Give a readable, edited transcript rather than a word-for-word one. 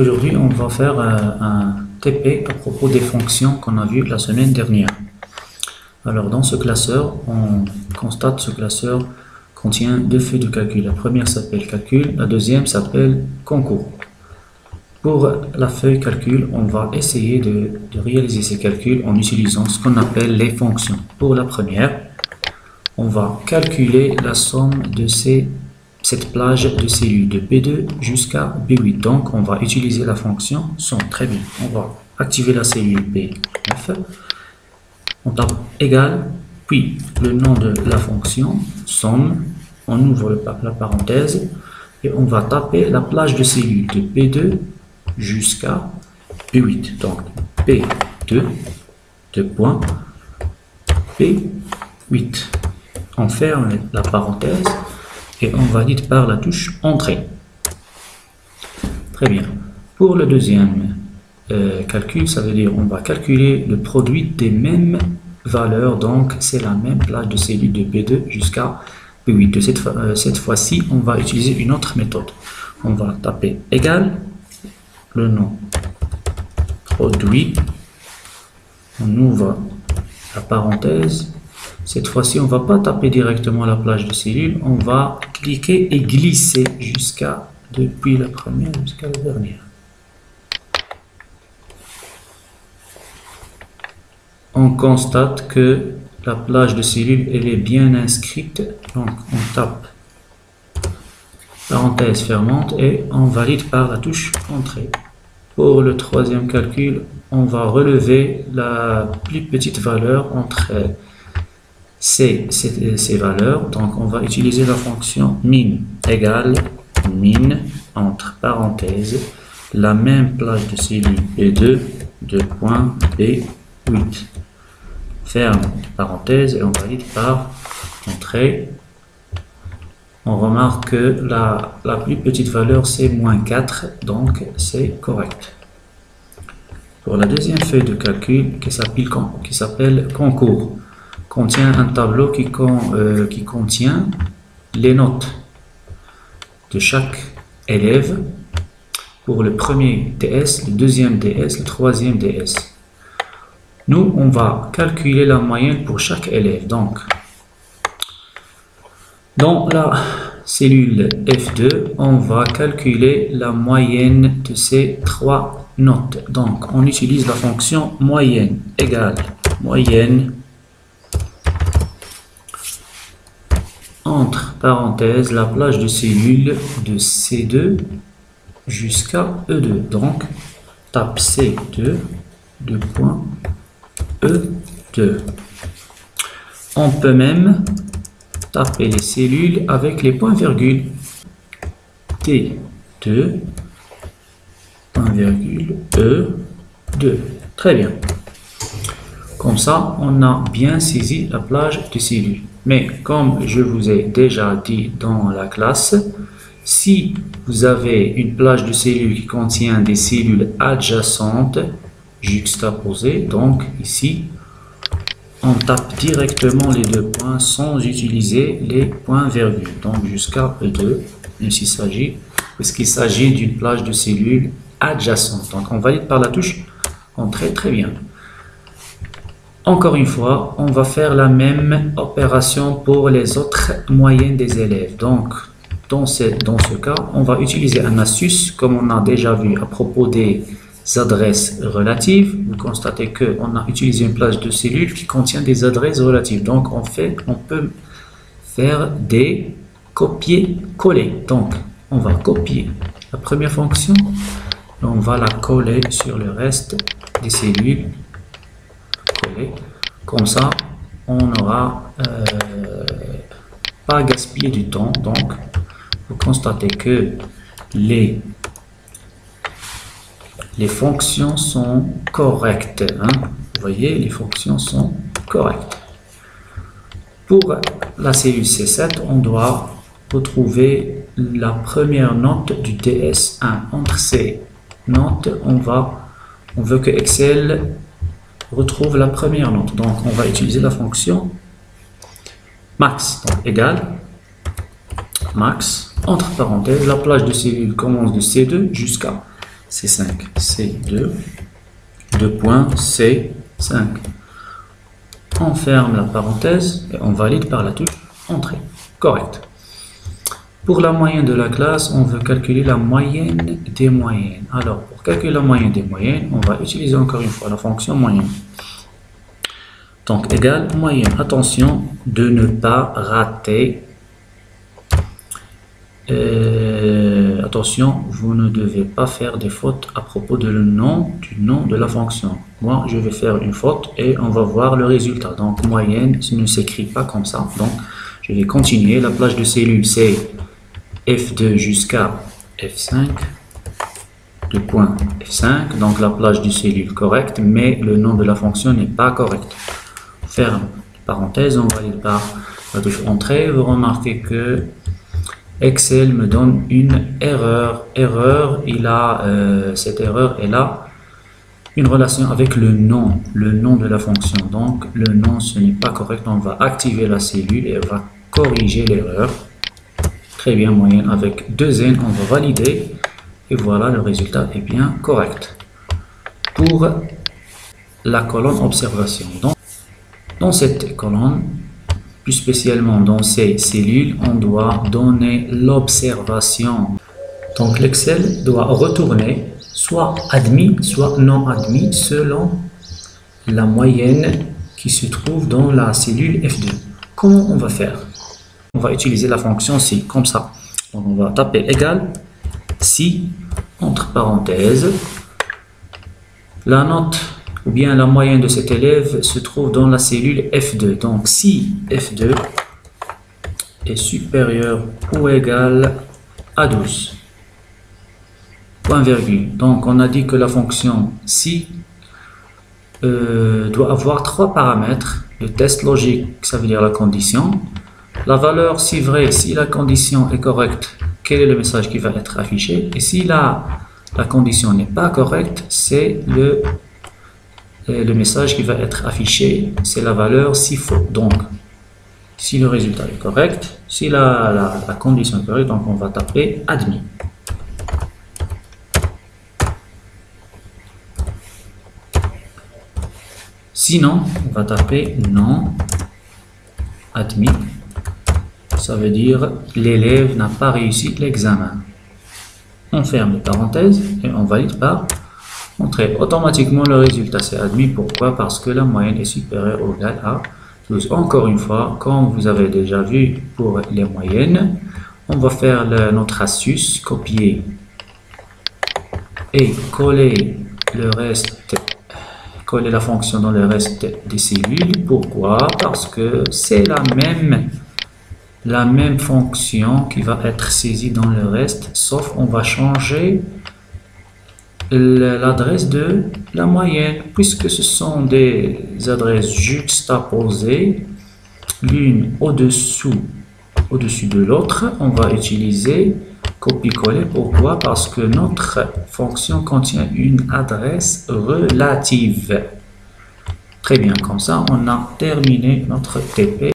Aujourd'hui, on va faire un TP à propos des fonctions qu'on a vues la semaine dernière. Alors, dans ce classeur, on constate que ce classeur contient deux feuilles de calcul. La première s'appelle calcul, la deuxième s'appelle concours. Pour la feuille calcul, on va essayer de réaliser ces calculs en utilisant ce qu'on appelle les fonctions. Pour la première, on va calculer la somme de cette plage de cellules de B2 jusqu'à B8. Donc, on va utiliser la fonction somme. Très bien. On va activer la cellule B9. On tape égal, puis le nom de la fonction somme. On ouvre la parenthèse et on va taper la plage de cellules de B2 jusqu'à B8. Donc, B2, deux points, B8. On ferme la parenthèse et on valide par la touche Entrée. Très bien. Pour le deuxième calcul, ça veut dire on va calculer le produit des mêmes valeurs, donc c'est la même plage de cellules de B2 jusqu'à B8. Cette fois-ci, on va utiliser une autre méthode. On va taper égal, le nom produit, on ouvre la parenthèse. Cette fois-ci, on ne va pas taper directement la plage de cellules, on va cliquer et glisser depuis la première jusqu'à la dernière. On constate que la plage de cellules elle est bien inscrite, donc on tape parenthèse fermante et on valide par la touche Entrée. Pour le troisième calcul, on va relever la plus petite valeur entre ces valeurs, donc on va utiliser la fonction min égale min entre parenthèses la même plage de cellules B2 de point B8. Ferme parenthèse et on valide par Entrée. On remarque que la plus petite valeur c'est moins 4, donc c'est correct. Pour la deuxième feuille de calcul qui s'appelle concours, contient un tableau qui contient les notes de chaque élève pour le premier DS, le deuxième DS, le troisième DS. Nous, on va calculer la moyenne pour chaque élève. Donc, dans la cellule F2, on va calculer la moyenne de ces trois notes. Donc, on utilise la fonction moyenne égale moyenne entre parenthèses la plage de cellules de C2 jusqu'à E2. Donc, tape C2, deux points, E2. On peut même taper les cellules avec les points-virgules. T2, point-virgule, E2. Très bien. Comme ça, on a bien saisi la plage de cellules. Mais comme je vous ai déjà dit dans la classe, si vous avez une plage de cellules qui contient des cellules adjacentes, juxtaposées, donc ici, on tape directement les deux points sans utiliser les points-virgules, donc jusqu'à E2, puisqu'il s'agit d'une plage de cellules adjacentes. Donc on valide par la touche Entrée, très bien. Encore une fois, on va faire la même opération pour les autres moyennes des élèves. Donc, dans ce cas, on va utiliser un astuce, comme on a déjà vu à propos des adresses relatives. Vous constatez qu'on a utilisé une plage de cellules qui contient des adresses relatives. Donc, on peut faire des copier-coller. Donc, on va copier la première fonction et on va la coller sur le reste des cellules. Comme ça, on n'aura pas gaspillé du temps. Donc, vous constatez que les fonctions sont correctes. Hein? Vous voyez, les fonctions sont correctes. Pour la cellule C7, on doit retrouver la première note du DS1. Entre ces notes, on veut que Excel retrouve la première note. Donc, on va utiliser la fonction max. Donc, égal max, entre parenthèses, la plage de cellules commence de C2 jusqu'à C5, C2, 2 points, C5. On ferme la parenthèse et on valide par la touche Entrée. Correct. Pour la moyenne de la classe, on veut calculer la moyenne des moyennes. Alors, pour calculer la moyenne des moyennes, on va utiliser encore une fois la fonction moyenne. Donc, égale moyenne. Attention de ne pas rater. Attention, vous ne devez pas faire des fautes à propos du nom de la fonction. Moi, je vais faire une faute et on va voir le résultat. Donc, moyenne, ça ne s'écrit pas comme ça. Donc, je vais continuer. La plage de cellules, c'est F2 jusqu'à F5. 2 points F5. Donc, la plage de cellules correcte, mais le nom de la fonction n'est pas correct. Ferme parenthèse, on valide par la touche Entrée. Vous remarquez que Excel me donne une erreur. Cette erreur est là. Une relation avec le nom de la fonction. Donc, le nom, ce n'est pas correct. On va activer la cellule et on va corriger l'erreur. Très bien, moyenne avec 2 N, on va valider. Et voilà, le résultat est bien correct. Pour la colonne observation. Donc, dans cette colonne, plus spécialement dans ces cellules, on doit donner l'observation. Donc, l'Excel doit retourner soit admis, soit non admis, selon la moyenne qui se trouve dans la cellule F2. Comment on va faire? On va utiliser la fonction si, comme ça. Donc, on va taper égal si, entre parenthèses, la note ou bien la moyenne de cet élève se trouve dans la cellule F2. Donc, si F2 est supérieur ou égal à 12. Point virgule. Donc, on a dit que la fonction si doit avoir 3 paramètres. Le test logique, ça veut dire la condition. La valeur, si vrai, si la condition est correcte, quel est le message qui va être affiché? Et si la condition n'est pas correcte, c'est le message qui va être affiché, c'est la valeur si faux. Donc, si le résultat est correct, si la condition est correcte, donc on va taper admis. Sinon, on va taper non admis. Ça veut dire l'élève n'a pas réussi l'examen. On ferme les parenthèses et on valide par Entrée. Automatiquement, le résultat c'est admis. Pourquoi? Parce que la moyenne est supérieure ou égale à 12. Encore une fois, comme vous avez déjà vu pour les moyennes, on va faire notre astuce, copier et coller le reste, coller la fonction dans le reste des cellules. Pourquoi? Parce que c'est la même fonction qui va être saisie dans le reste, sauf on va changer l'adresse de la moyenne, puisque ce sont des adresses juxtaposées, l'une au-dessus de l'autre. On va utiliser copier-coller. Pourquoi? Parce que notre fonction contient une adresse relative. Très bien, comme ça, on a terminé notre TP.